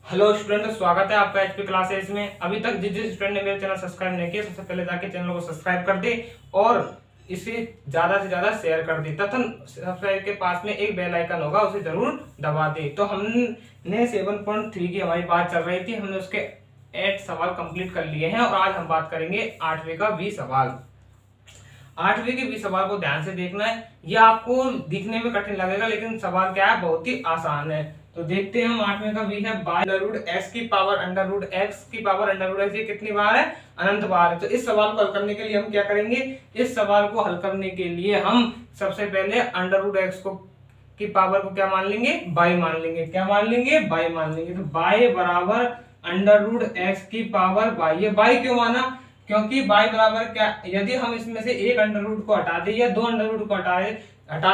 Hello student, स्वागत है आपका एचपी क्लासेस में। अभी तक जिस स्टूडेंट ने मेरे चैनल सब्सक्राइब नहीं किया, सबसे पहले जाके चैनल को सब्सक्राइब कर दे और इसे ज्यादा से ज्यादा शेयर कर दे तथा सब्सक्राइब के पास में एक बेल आइकन होगा, उसे जरूर दबा दे। तो हमने 7.3 की हमारी बात चल रही थी, हमने उसके 8 सवाल कंप्लीट कर लिए हैं और आज हम बात करेंगे 8वें का 20 सवाल। 8वें के 20 सवाल को ध्यान से देखना है। यह आपको दिखने में कठिन लगेगा लेकिन सवाल क्या है, बहुत ही आसान है। तो देखते हैं हम 8वें का भी है बाय अंडर रूट एक्स की पावर अंडर रूट एक्स की पावर अंडर रूट एक्स। ये कितनी बार है? अनंत बार है। तो इस सवाल को हल करने के लिए हम क्या करेंगे? इस सवाल को हल करने के लिए हम सबसे पहले अंडर रूट एक्स को की पावर को क्या मान लेंगे? बाई मान लेंगे। क्या मान लेंगे? बाई मान लेंगे। तो बाई बराबर अंडर रूट एक्स की पावर बाई। ये बाई क्यों माना? क्योंकि बाई बराबर क्या, यदि हम इसमें से एक अंडर रूट को हटा दे या दो अंडर रूट को हटा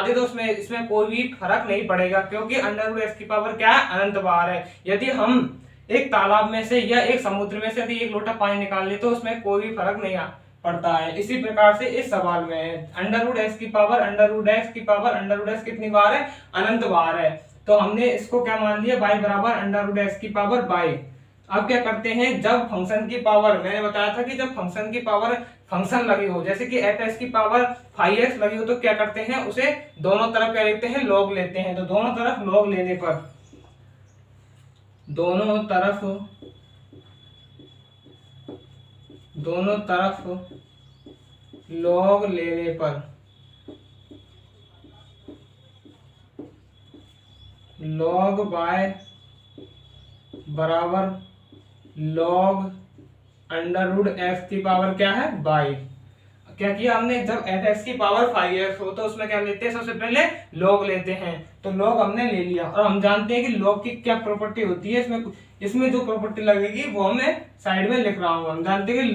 दे तो उसमें इसमें कोई भी फर्क नहीं पड़ेगा, क्योंकि अंडर रूट एक्स की पावर क्या है? अनंत बार है। यदि हम एक तालाब में से या एक समुद्र में से यदि एक लोटा पानी निकाल ले तो उसमें कोई भी फर्क नहीं पड़ता है। इसी प्रकार से इस सवाल में अंडर रूट एक्स की पावर अंडर रूट एक्स की पावर अंडर रूट एक्स कितनी बार है? अनंत बार है। तो हमने इसको क्या मान लिया? बाई बराबर अंडर रूट एक्स की पावर बाई। अब क्या करते हैं, जब फंक्शन की पावर, मैंने बताया था कि जब फंक्शन की पावर फंक्शन लगी हो, जैसे कि एफ एक्स की पावर 5x लगी हो, तो क्या करते हैं, उसे दोनों तरफ क्या लेते हैं? लॉग लेते हैं। तो दोनों तरफ लॉग लेने पर दोनों तरफ लॉग लेने पर लॉग बाय बराबर लॉग अंडर रूट एक्स की पावर क्या है? बाई। क्या किया हमने? जब एफ एक्स की पावर 5x हो तो उसमें क्या लेते हैं? सबसे पहले लॉग लेते हैं। तो लॉग हमने ले लिया और हम जानते हैं कि लॉग की क्या प्रॉपर्टी होती है। इसमें जो प्रॉपर्टी लगेगी वो मैं साइड में लिख रहा हूं। हम जानते हैं कि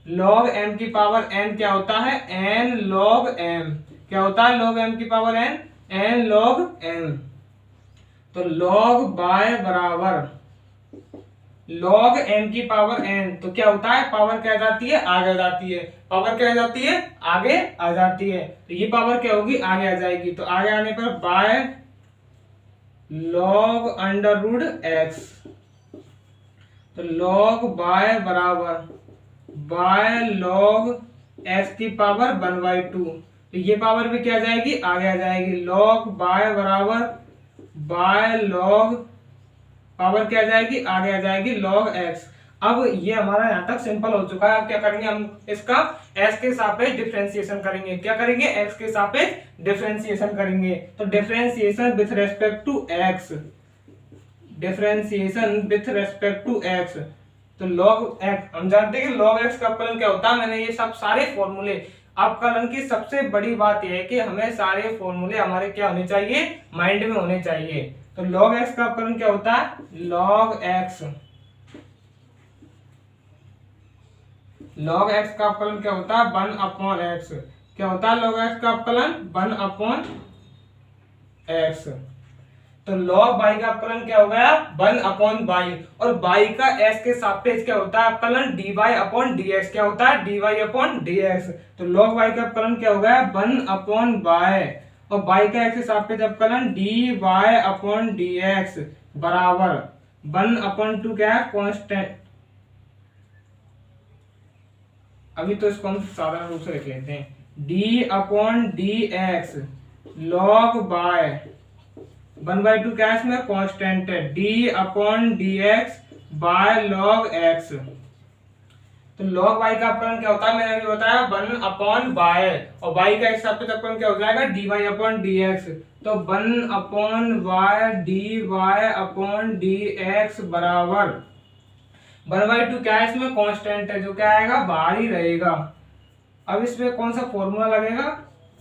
लॉग एम की पावर n क्या होता है? n log m। क्या होता है log m की power n? n log m। तो log बाय बराबर log m की पावर n। तो क्या होता है? पावर क्या आ जाती है? आगे आ जाती है। पावर क्या आ जाती है? आगे आ जाती है। तो ये पावर क्या होगी? आगे आ जाएगी। तो आगे आने पर y log under root x। तो log बाय बराबर बाय log x की पावर 1/2। तो ये पावर भी क्या आ जाएगी? आगे आ जाएगी। log बाय बराबर बाय log पावर क्या आ जाएगी? आगे आ जाएगी log x। अब ये हमारा यहाँ तक सिंपल हो चुका है। अब क्या करेंगे, हम इसका x के सापेक्ष डिफरेंशिएशन करेंगे। क्या करेंगे? x के सापेक्ष डिफरेंशिएशन करेंगे। तो differentiation with respect to x, differentiation with respect to x। तो log x, हम जानते हैं कि log x का अवकलन क्या होता है। मैंने ये सब सारे फॉर्मूले, अवकलन की सबसे बड़ी बात यह है कि हमें सारे फॉर्मूले हमारे क्या होने चाहिए? माइंड में होने चाहिए। तो log x का अवकलन क्या होता है? log x का अवकलन क्या होता है? 1/x। क्या होता है log x का अवकलन? 1/x। तो log y का अवकलन क्या हो गया? 1/y। और y का s के सापेक्ष क्या होता है अवकलन? dy/dx। क्या होता है? dy/dx। तो log y का अवकलन क्या हो गया? 1/y। और y का x के सापेक्ष अवकलन dy/dx बराबर 1/2 क्या है? कांस्टेंट। अभी तो इसको हम साधारण रूप से लिख लेते हैं। d/dx log y 1/2 क्या है? इसमें कांस्टेंट है। d/dx y log x। तो log y का अवकलन क्या होता है? मैंने अभी बताया 1/y। और y का सापेक्ष अवकलन क्या हो जाएगा? dy/dx। तो 1/y dy/dx बराबर 1/2 क्या है? इसमें कांस्टेंट है, जो क्या आएगा? बाहर ही रहेगा। अब इसमें कौन सा फॉर्मूला लगेगा?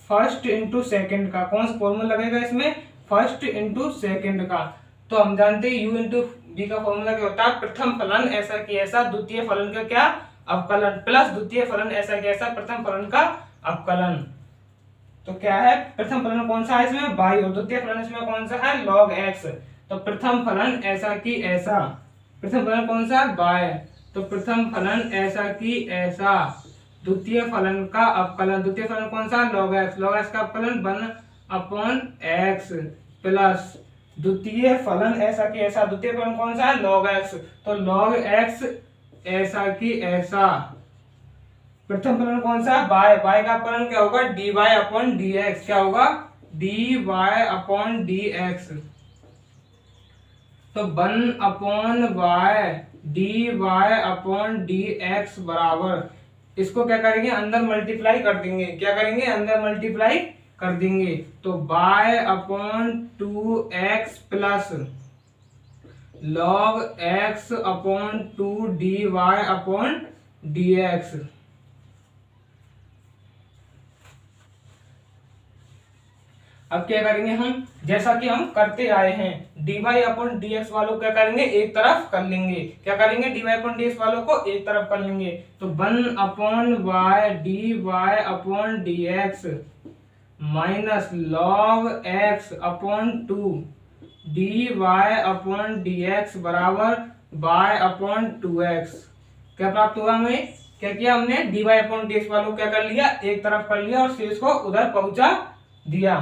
फर्स्ट इंटू सेकेंड का। कौन सा फॉर्मूला लगेगा इसमें? फर्स्ट इंटू सेकेंड का। तो हम जानते हैं u इंटू v का फॉर्मूला क्या होता है? प्रथम फलन ऐसा कि ऐसा द्वितीय फलन का क्या? अवकलन प्लस द्वितीय फलन ऐसा कि ऐसा प्रथम फलन का अवकलन। तो क्या है? प्रथम फलन कौन सा है इसमें? y। और द्वितीय फलन इसमें कौन सा है? log x। तो प्रथम फलन ऐसा कि ऐसा, प्रथम फलन कौन सा है? y। तो प्रथम फलन ऐसा कि ऐसा द्वितीय फलन का अवकलन, द्वितीय फलन कौन सा? log x। log x का अवकलन 1/x प्लस द्वितीय फलन ऐसा कि ऐसा, द्वितीय फलन कौन सा है, log x, तो log x ऐसा कि ऐसा। प्रथम फलन कौन सा है, बाय, बाय का फलन क्या होगा, dy अपॉन dx, क्या होगा, dy अपॉन dx। तो 1 upon y dy upon dx बराबर, इसको क्या करेंगे, अंदर मल्टीप्लाई कर देंगे, क्या करेंगे, अंदर मल्टीप्लाई कर देंगे। तो y upon 2x plus log x upon 2 dy upon dx। अब क्या करेंगे हम, जैसा कि हम करते आए हैं, dy अपॉन dx वालों क्या करेंगे, एक तरफ कर लेंगे, क्या करेंगे, dy अपॉन dx वालों को एक तरफ कर लेंगे। तो 1 upon y dy upon dx minus log x upon 2 dy upon dx बराबर y अपॉन 2x। क्या प्राप्त हुआ हमें, क्या किया हमने, dy अपॉन dx वालों क्या कर लिया, एक तरफ कर लिया और शेष को उधर पहुंचा दिया।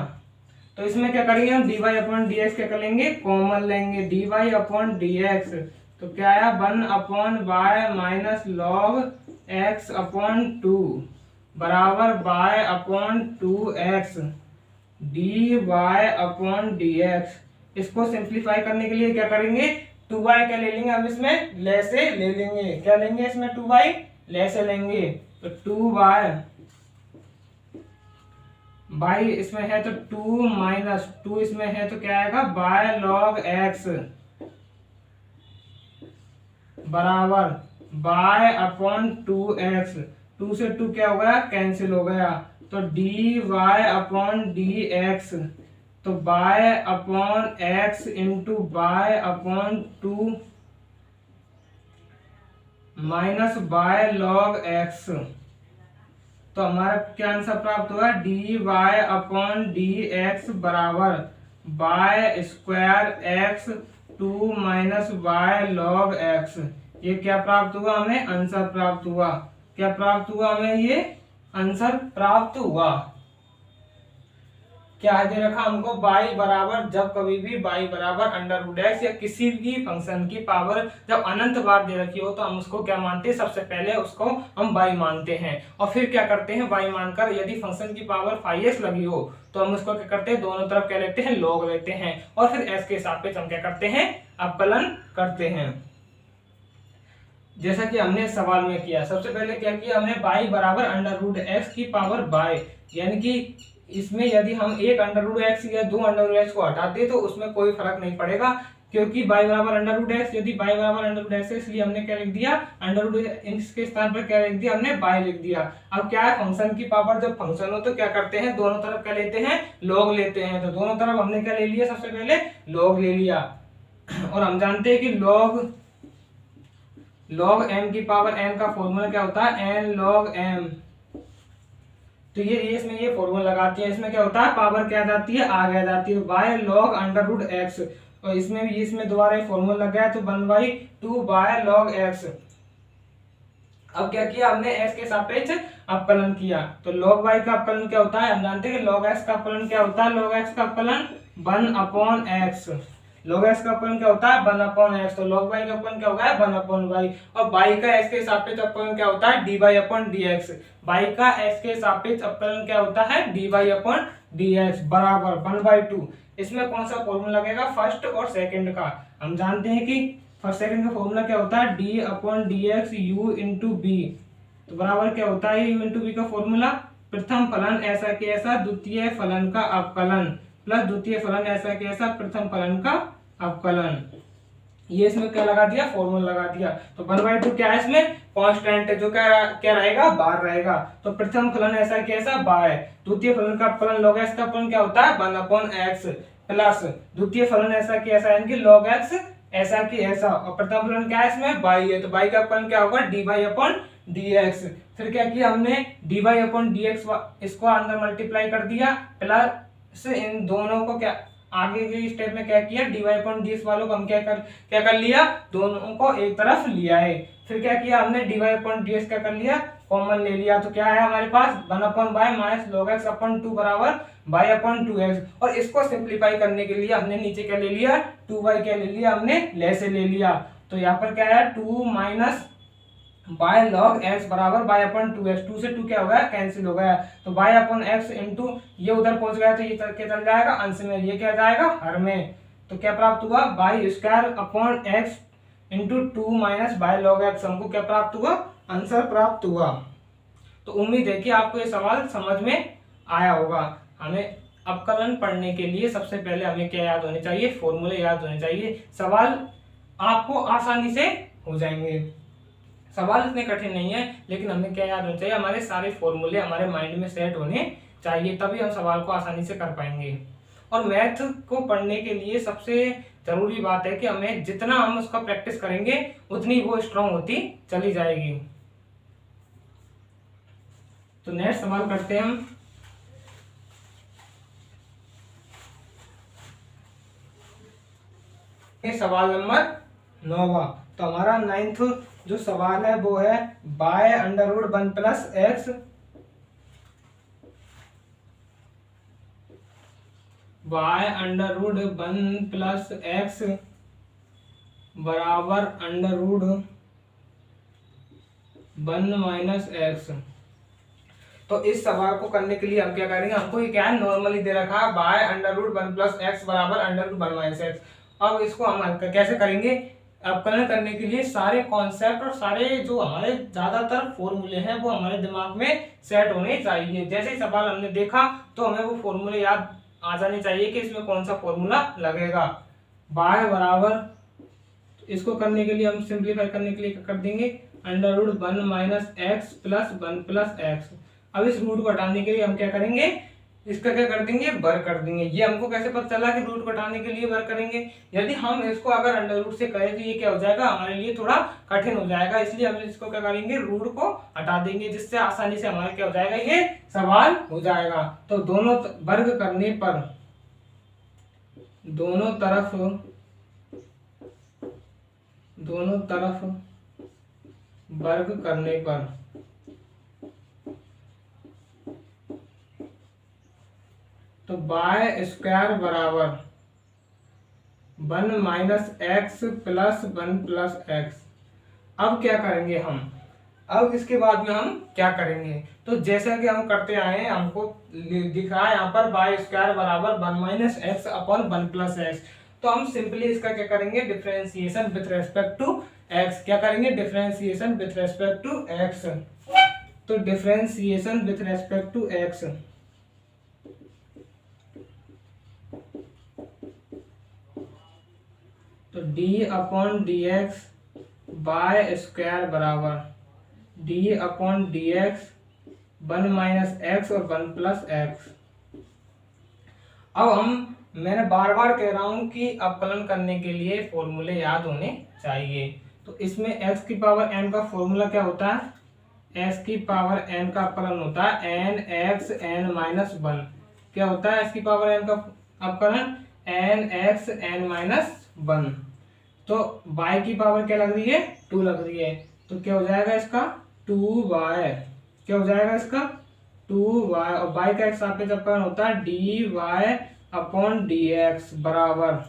तो इसमें क्या करेंगे हम, dy अपॉन dx क्या कर लेंगे, कॉमन लेंगे, dy अपॉन dx, तो क्या आया, 1 upon y minus log x upon 2 बराबर y upon 2x dy upon dx। इसको सिंप्लीफाई करने के लिए क्या करेंगे, 2y क्या ले लेंगे, हम इसमें ले से ले लेंगे, क्या लेंगे, इसमें 2y ले से लेंगे। तो 2y बाई इसमें है तो 2 माइनस 2 इसमें है तो क्या आएगा, बाय log x बराबर बाय अपॉन 2x, 2 से 2 क्या हो गया, कैंसिल हो गया, तो dy अपॉन dx, तो y upon x into y upon 2 minus y log x। तो हमारा क्या आंसर प्राप्त हुआ, dy अपॉन dx बराबर y square x 2 minus y log x। ये क्या प्राप्त हुआ, हमें आंसर प्राप्त हुआ, क्या प्राप्त हुआ, हमें ये आंसर प्राप्त हुआ। क्या है दे रखा हमको, y बराबर, जब कभी भी y बराबर अंडर रूट एक्स या किसी भी फंक्शन की पावर जब अनंत बार दे रखी हो तो हम उसको क्या मानते हैं, सबसे पहले उसको हम y मानते हैं और फिर क्या करते हैं, y मानकर यदि फंक्शन की पावर 5s लगी हो तो हम उसको क्या करते हैं, दोनों तरफ क्या लेते हैं, log लेते हैं और फिर s के सापेक्ष हम क्या करते हैं, अवकलन करते हैं। जैसा कि हमने सवाल में किया, सबसे पहले क्या किया हमने, y बराबर अंडर रूट एक्स की पावर y, यानी कि इसमें यदि हम एक अंडर रूट एक्स या दो अंडर रूट एक्स को हटाते तो उसमें कोई फर्क नहीं पड़ेगा, क्योंकि y बराबर अंडर रूट एक्स, यदि y बराबर अंडर रूट एक्स है इसलिए हमने क्या लिख दिया, अंडर रूट इसके स्थान पर क्या लिख दिया, हमने y लिख दिया। अब क्या है, फंक्शन की पावर जब फंक्शन हो तो क्या करते हैं, दोनों तरफ क्या लेते हैं, log लेते हैं। तो दोनों तरफ हमने क्या ले लिया, सबसे पहले log ले लिया और हम जानते हैं कि log m की पावर n का फॉर्मूला क्या होता है, n log m। तो ये इसमें ये फॉर्मूला लगाते हैं, इसमें क्या होता है, पावर क्या आ जाती है, आगे आ जाती है, y log under root x, और इसमें भी इसमें दोबारा ये फॉर्मूला लग गया तो 1/2 y log x। अब क्या किया हमने, x के सापेक्ष अवकलन किया, तो log y का अवकलन क्या होता है, हम जानते हैं कि log x का अवकलन क्या होता है, log x का अवकलन 1/x, log x का अवकलन क्या होता है, 1/x, तो log y का अवकलन क्या होगा, 1/y, और y का x के सापेक्ष अवकलन क्या होता है, dy/dx, y का x के सापेक्ष अवकलन क्या होता है, dy/dx बराबर 1/2। इसमें कौन सा फॉर्मूला लगेगा, फर्स्ट और सेकंड का। हम जानते हैं कि फर्स्ट सेकंड का फॉर्मूला क्या होता है, d/dx u इंटू बी, तो बराबर क्या होता है, u इंटू बी का फॉर्मूला, प्रथम फलन ऐसा कि ऐसा द्वितीय फलन का अवकलन प्लस द्वितीय फलन ऐसा कि ऐसा प्रथम फलन का अवकलन। ये इसमें क्या लगा दिया, फॉर्मूला लगा दिया। तो 1/2 क्या है, इसमें कांस्टेंट है जो क्या रहेगा, बार रहेगा। तो प्रथम फलन ऐसा कि ऐसा बार है, द्वितीय फलन का अवकलन log x का अवकलन क्या होता है, 1/x प्लस द्वितीय फलन ऐसा कि ऐसा यानी कि log x ऐसा कि ऐसा, और प्रथम फलन क्या है, इसमें y है, तो y का अवकलन क्या होगा, dy/dx। फिर क्या किया हमने, dy/dx इसको अंदर मल्टीप्लाई कर दिया प्लस इन दोनों को क्या आगे के स्टेप में क्या किया, dy/dx वालों को हम क्या कर लिया, दोनों को एक तरफ लिया है। फिर क्या किया हमने, dy अपॉन ds क्या कर लिया, कॉमन ले लिया। तो क्या है हमारे पास 1 upon bye minus log x upon 2 बराबर y अपॉन 2x। और इसको सिंप्लीफाई करने के लिए हमने नीचे क्या ले लिया, 2y क्या ले लिया हमने, ले से ले लिया। तो यहाँ पर क्या है 2 माइनस बाय लॉग x बराबर y अपॉन 2x, 2 से 2 क्या हो गया, कैंसिल हो गया। तो y अपॉन x इंटू ये उधर पहुंच गया तो ये क्या चल जाएगा अंश में, ये क्या जाएगा हर में। तो क्या प्राप्त हुआ, by square upon x into 2 minus by log x, हमको क्या प्राप्त हुआ, आंसर प्राप्त हुआ। तो उम्मीद है कि आपको ये सवाल समझ में आया होगा। हमें अवकलन पढ़ने के लिए सबसे पहले हमें क्या याद होने चाहिए, फॉर्मूले याद होने चाहिए। सवाल आपको आसानी से हो जाएंगे, सवाल इतने कठिन नहीं है, लेकिन हमें क्या याद होना चाहिए, हमारे सारे फॉर्मूले हमारे माइंड में सेट होने चाहिए, तभी हम सवाल को आसानी से कर पाएंगे। और मैथ को पढ़ने के लिए सबसे जरूरी बात है कि हमें जितना हम उसका प्रैक्टिस करेंगे उतनी वो स्ट्रांग होती चली जाएगी। तो नेक्स्ट सवाल करते हैं हम। सवाल नंबर 9। तो हमारा 9th जो सवाल है वो है y under root 1 plus x y under root 1 plus x बराबर अंडर रूट 1 माइनस एक्स। तो इस सवाल को करने के लिए हम क्या करेंगे, हमको ये क्या है, नॉर्मली दे रखा है y under root 1 plus x बराबर अंडर रूट 1 माइनस एक्स। अब इसको हम कैसे करेंगे, अवकलन करने के लिए सारे कॉन्सेप्ट और सारे जो हमारे ज्यादातर फॉर्मूले हैं वो हमारे दिमाग में सेट होने चाहिए। जैसे ही सवाल हमने देखा तो हमें वो फॉर्मूले याद आ जाने चाहिए कि इसमें कौन सा फॉर्मूला लगेगा। बाय बराबर, इसको करने के लिए हम सिंप्लीफाई करने के लिए क्या कर देंगे, under root 1 minus x plus 1 plus x. अब इस रूट को हटाने के लिए हम क्या करेंगे, इसका क्या कर देंगे, बर कर देंगे। ये हमको कैसे पता चला कि रूट को हटाने के लिए बर करेंगे, यदि हम इसको अगर अंडर रूट से करें तो ये क्या हो जाएगा, हमारे लिए थोड़ा कठिन हो जाएगा, इसलिए हम इसको क्या करेंगे, रूट को हटा देंगे, जिससे आसानी से हमारा क्या हो जाएगा, ये सवाल हो जाएगा। तो दोनों वर्ग करने पर, दोनों तरफ वर्ग करने पर तो बाय स्क्वायर बराबर 1 minus x plus 1 plus x. अब क्या करेंगे हम, अब इसके बाद में हम क्या करेंगे, तो जैसा कि हम करते आए हैं, हमको दिख रहा है यहाँ पर बाय स्क्वायर बराबर 1 minus X upon 1 plus X. तो हम सिंपली इसका क्या करेंगे, differentiation with respect to X. क्या करेंगे, differentiation with respect to X. तो differentiation with respect to X, तो d upon D X Y square बराबर d upon D X 1 minus X और 1 प्लस एक्स। अब मैंने बार बार कह रहा हूं कि अवकलन करने के लिए फॉर्मूले याद होने चाहिए। तो इसमें x की पावर n का फॉर्मूला क्या होता है, x की पावर n का अवकलन होता है n x n माइनस 1। क्या होता है x की पावर n का अवकलन, n x n माइनस 1। तो y की पावर क्या लग रही है, 2 लग रही है। तो क्या हो जाएगा इसका 2y, क्या हो जाएगा इसका 2y, और y का एक सापेक्ष अवकलन होता है dy अपॉन dx बराबर,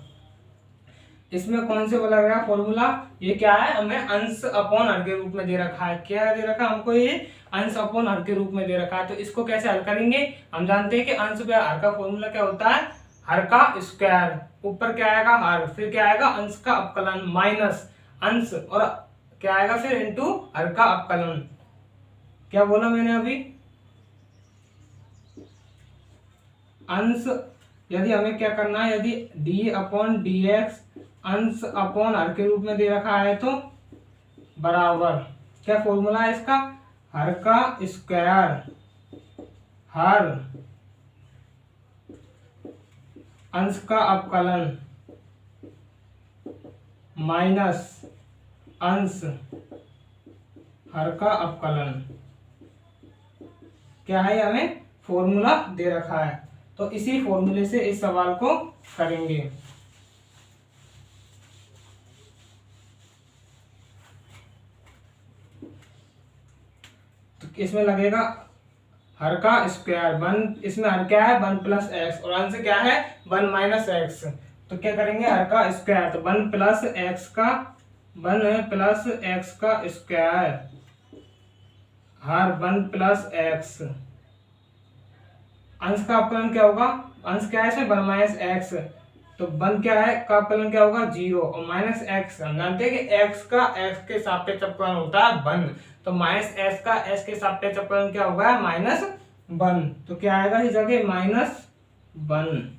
इसमें कौन से वो लग रहा है फॉर्मूला, ये क्या है, हमें अंश अपॉन हर के रूप में दे रखा है। क्या दे रखा है हमको, ये अंश अपॉन हर के रूप में दे रखा है। तो इसको कैसे हल करेंगे, हम जानते हैं कि अंश पे हर का फॉर्मूला क्या होता है, हर का स्क्वायर, ऊपर क्या आएगा हर, फिर क्या आएगा अंश का अवकलन माइनस अंश, और क्या आएगा फिर इनटू हर का अवकलन। क्या बोला मैंने अभी, अंश, यदि हमें क्या करना है, यदि d अपॉन डी एक्स अंश अपॉन हर के रूप में दे रखा है तो बराबर, क्या फॉर्मूला है इसका, हर का स्क्वायर हर अंश का अवकलन माइनस अंश हर का अवकलन। क्या है, हमें फॉर्मूला दे रखा है, तो इसी फॉर्मूले से इस सवाल को करेंगे। इसमें लगेगा हर का स्क्वायर, 1 इसमें हर क्या है 1 प्लस एक्स और अंश क्या है 1 माइनस एक्स। तो क्या करेंगे हर का स्क्वायर, तो 1 प्लस एक्स का स्क्वायर हर 1 प्लस एक्स। अंश का अपकलन क्या होगा, अंश क्या है इसमें 1 माइनस एक्स, तो 1 क्या है का अपकलन क्या होगा 0 और माइनस एक्स, हम जानते हैं कि एक्स का एक्स के सापेक्ष अपकलन होता है 1, तो माइनस एक्स का एक्स के सापेक्ष अपकलन क्या होगा -1, तो क्या आएगा इस जगह -1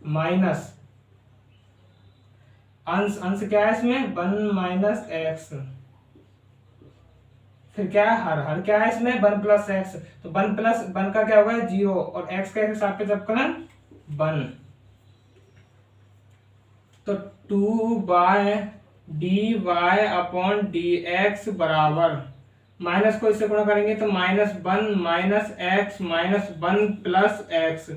माइनस अंश क्या है इसमें 1 माइनस एक्स, फिर क्या है हर क्या है इसमें 1 प्लस एक्स, तो 1 प्लस 1 का क्या होगा 0 और एक्स का सापेक्ष अपकलन 1, तो 2/dy/dx बराबर माइनस को इससे गुणा करेंगे तो -1 minus x minus 1 plus x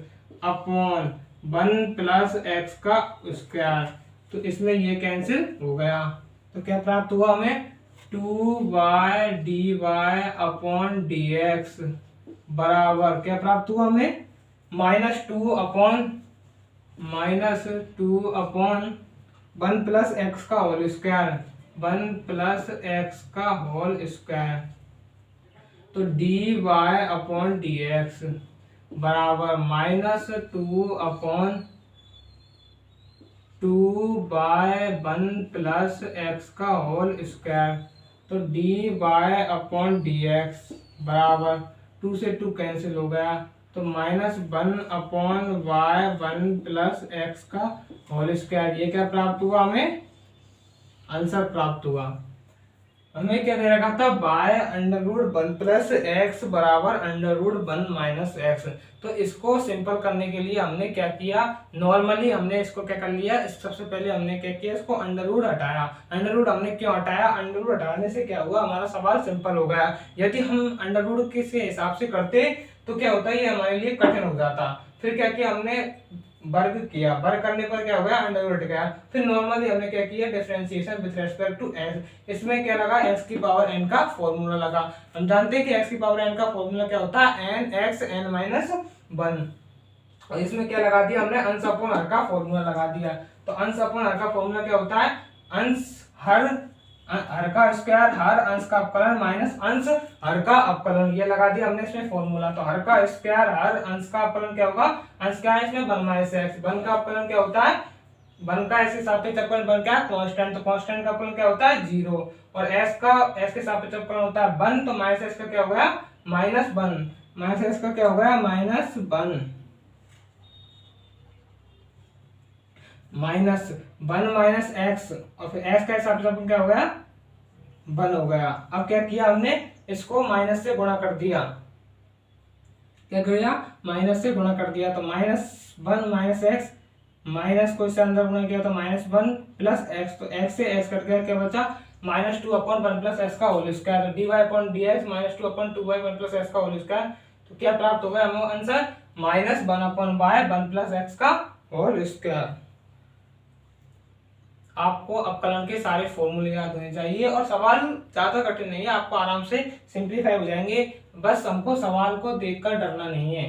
upon 1 plus x का स्क्वायर, तो इसमें ये कैंसिल हो गया, तो क्या प्राप्त हुआ हमें 2/dy/dx बराबर क्या प्राप्त हुआ हमें -2/1 प्लस एक्स का होल स्क्वायर, 1 प्लस एक्स का होल स्क्वायर, तो dy/dx बराबर -2/1 प्लस एक्स का होल स्क्वायर, तो dy/dx बराबर 2 से 2 कैंसिल हो गया, तो -1/1 प्लस एक्स का होल स्क्वायर, ये क्या प्राप्त हुआ हमें आंसर प्राप्त हुआ। हमें क्या दे रखा था √1 प्लस एक्स बराबर √1 माइनस एक्स, तो इसको सिंपल करने के लिए हमने क्या किया, नॉर्मली हमने इसको क्या कर लिया, सबसे पहले हमने क्या किया इसको अंडर हटाया। अंडर हमने क्यों हटाया, अंडर हटाने से क्या हुआ हमारा सवाल सिंपल हो गया। यदि हम अंडर किस हिसाब से करते तो क्या होता है ये हमारे लिए कठिन हो जाता। फिर क्या किया हमने वर्ग किया, वर्ग करने पर क्या हो गया अंडर हट गया। फिर नॉर्मली हमने क्या किया differentiation with respect to x, इसमें क्या लगा x की पावर n का फॉर्मूला लगा। हम जानते हैं कि x की पावर n का फॉर्मूला क्या होता है nx n-1, और इसमें क्या लगा दिया हमने अंश अपॉन हर का फॉर्मूला लगा दिया। तो अंश अपॉन हर का फॉर्मूला क्या होता है, अंश हर का स्क्वायर हर अंश का अपकलन माइनस अंश हर का अपकलन, ये लगा दिया हमने इसमें फॉर्मूला। तो हर का स्क्वायर हर अंश का अपकलन क्या होगा, अंश क्या है इसमें 1 माइनस एक्स, 1 का अपकलन क्या होता है 1 का एक्स के सापेक्ष अपकलन 1 क्या है कांस्टेंट, तो कांस्टेंट का अपकलन क्या होता है 0, और एक्स के सापेक्ष अपकलन होता है 1, तो माइनस एक्स का क्या हो गया -1, माइनस एक्स का क्या हो गया -1 माइनस एक्स, और फिर एक्स का सापेक्ष अपकलन क्या हो गया 1 हो गया। अब क्या किया हमने इसको माइनस से गुणा कर दिया, क्या किया माइनस से गुणा कर दिया, तो -1 माइनस एक्स, माइनस को इससे अंदर गुणा किया तो -1 प्लस एक्स, तो एक्स से एक्स कट गया क्या बचा -2/1 प्लस एक्स का होल स्क्वायर, तो dy/dx -2/2/1 प्लस एक्स का होल स्क्वायर, तो क्या प्राप्त हो गया हमें आंसर -1/1 प्लस एक्स का होल स्क्वायर। आपको अपकलन के सारे फॉर्मूले याद होने चाहिए और सवाल ज्यादा कठिन नहीं है, आपको आराम से सिंप्लीफाई हो जाएंगे। बस हमको सवाल को देखकर डरना नहीं है,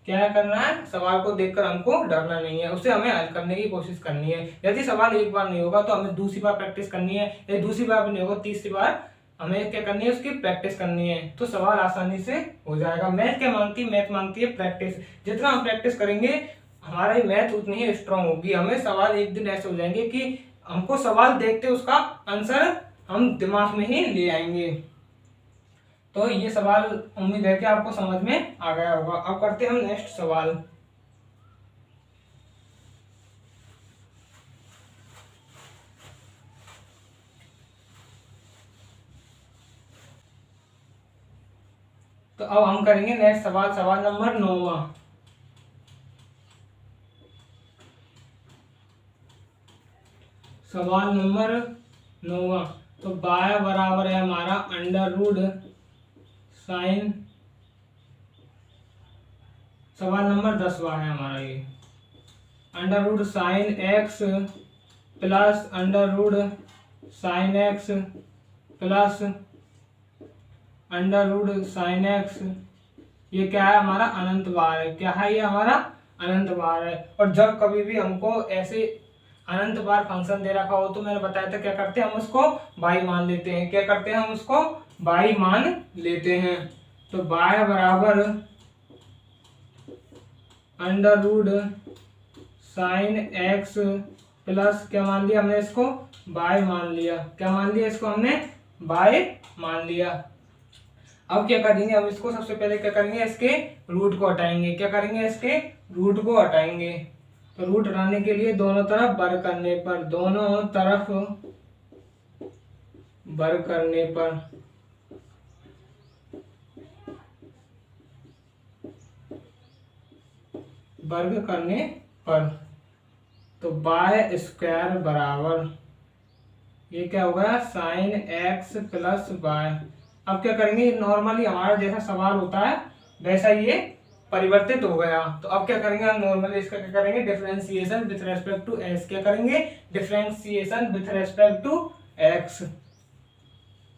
क्या करना है सवाल को देखकर हमको डरना नहीं है, उसे हमें हल करने की कोशिश करनी है। यदि सवाल एक बार नहीं होगा तो हमें दूसरी बार प्रैक्टिस करनी है, यदि दूसरी बार भी नहीं होगा तीसरी बार हमें क्या करनी है उसकी प्रैक्टिस करनी है, तो सवाल आसानी से हो जाएगा। मैथ क्या मांगती है, मैथ मांगती है प्रैक्टिस, जितना हम प्रैक्टिस करेंगे हमारी मैथ उतनी ही स्ट्रांग होगी। हमें सवाल एक दिन ऐसे हो जाएंगे कि हमको सवाल देखते उसका आंसर हम दिमाग में ही ले आएंगे। तो ये सवाल उम्मीद है कि आपको समझ में आ गया होगा। अब करते हैं हम नेक्स्ट सवाल। तो अब हम करेंगे नेक्स्ट सवाल, सवाल नंबर 9। सवाल नंबर 9, तो y बराबर है हमारा √sin, सवाल नंबर 10वां है हमारा ये, √sin x plus √sin x plus under root sine x, ये क्या है हमारा अनंत बार है। क्या है ये हमारा अनंत बार है। और जब कभी भी हमको ऐसे अनंत बार फंक्शन दे रखा हो तो मैंने बताया था क्या करते हैं हम उसको बाई मान लेते हैं। क्या करते हैं हम उसको बाई मान लेते हैं। तो बाय बराबर under root sine x plus क्या मान लिया हमने इसको बाय मान लिया। क्या मान लिया इसको हमने बाय मान लिया। अब क्या करेंगे हम इसको सबसे पहले क्या करेंगे इसके रूट को हटाएंगे। क्या करेंगे इसके रूट को हटाएंगे। तो रूट हटाने के लिए दोनों तरफ वर्ग करने पर, दोनों तरफ वर्ग करने पर वर्ग करने पर तो बाय स्क्वायर बराबर ये क्या होगा साइन एक्स प्लस बाय। अब क्या करेंगे नॉर्मली हमारा जैसा सवाल होता है वैसा ये परिवर्तित हो गया। तो अब क्या करेंगे हम नॉर्मली इसका क्या करेंगे differentiation with respect to X. क्या करेंगे differentiation with respect to X.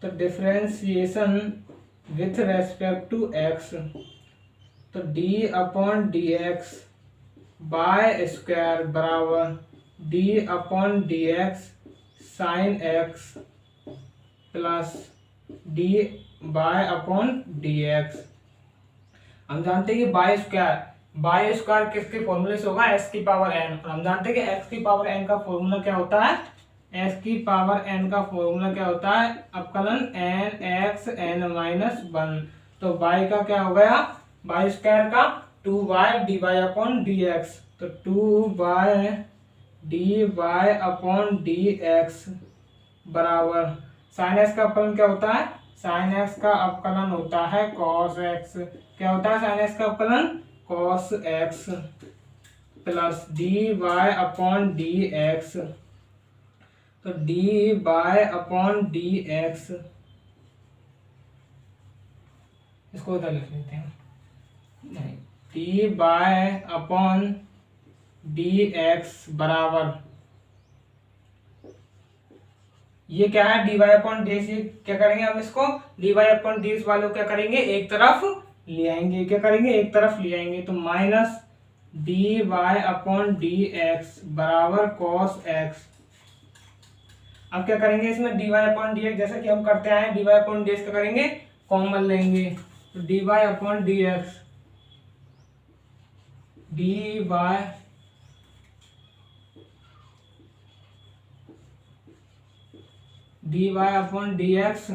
तो differentiation with respect to X तो D upon D X Y square बराबर D upon D X sine x plus D Y upon D X. हम जानते हैं कि bye square किसके फॉर्मूले से होगा एस की पावर एन। और हम जानते हैं कि एक्स की पावर एन का फॉर्मूला क्या होता है एस की पावर एन का फॉर्मूला क्या होता है अपकलन N X N minus one. तो बाय का क्या हो गया बाय स्क्वायर का 2y D Y upon D X. तो 2y D Y upon D x बराबर साइन एक्स का अपकलन क्या होता है साइन एक्स का अपकलन होता है कॉस एक्स। क्या होता है साइन एक्स का अपकलन cos X plus D Y upon D X. तो D Y upon D X इसको उधर लिख लेते हैं नहीं D Y upon D x बराबर ये क्या है D Y upon D x. क्या करेंगे हम इसको D Y upon D X वालों क्या करेंगे एक तरफ ले आएंगे। क्या करेंगे एक तरफ ले आएंगे। तो minus d Y upon D x बराबर कॉस एक्स। अब क्या करेंगे इसमें d Y upon D x जैसा कि हम करते आए d Y upon D x क्या करेंगे कॉमन लेंगे। तो D Y upon D x d Y upon D x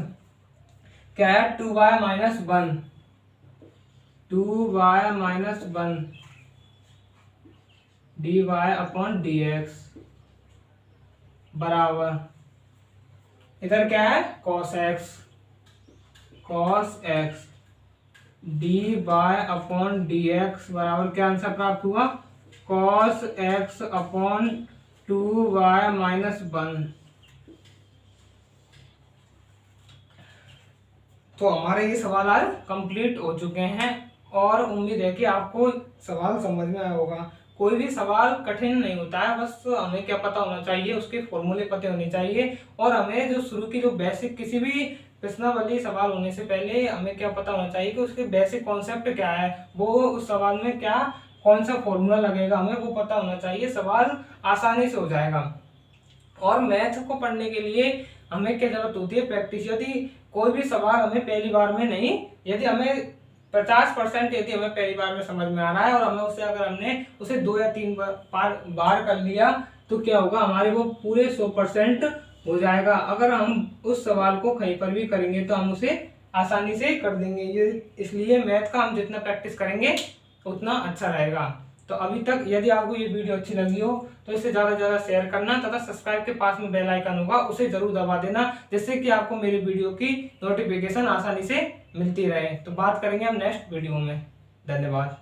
क्या है 2y minus one 2y minus one d Y upon D x बराबर इधर क्या है cos x d Y upon D x बराबर क्या आंसर प्राप्त हुआ cos x upon 2y minus one. तो हमारे ये सवाल आज कंप्लीट हो चुके हैं और उम्मीद है कि आपको सवाल समझ में आया होगा। कोई भी सवाल कठिन नहीं होता है, बस हमें क्या पता होना चाहिए उसके फॉर्मूले पते होने चाहिए और हमें जो शुरू की जो बेसिक किसी भी प्रश्नावली सवाल होने से पहले हमें क्या पता होना चाहिए कि उसके बेसिक कॉन्सेप्ट क्या है, वो उस सवाल में क्या कौन सा फॉर्मूला लगेगा हमें वो पता होना चाहिए। सवाल आसानी से हो जाएगा। और मैथ को पढ़ने के लिए हमें क्या जरूरत होती है प्रैक्टिस। यदि कोई भी सवाल हमें पहली बार में नहीं, यदि हमें 50% यदि हमें पहली बार में समझ में आ रहा है और हमें उससे अगर हमने उसे 2 या 3 बार कर लिया तो क्या होगा हमारे वो पूरे 100% हो जाएगा। अगर हम उस सवाल को कहीं पर भी करेंगे तो हम उसे आसानी से कर देंगे। ये इसलिए मैथ का हम जितना प्रैक्टिस करेंगे उतना अच्छा रहेगा। तो अभी तक यदि आपको ये वीडियो अच्छी लगी हो तो इसे ज़्यादा से ज़्यादा शेयर करना तथा सब्सक्राइब के पास में बेल आइकन होगा उसे जरूर दबा देना जिससे कि आपको मेरी वीडियो की नोटिफिकेशन आसानी से मिलती रहे। तो बात करेंगे हम नेक्स्ट वीडियो में। धन्यवाद।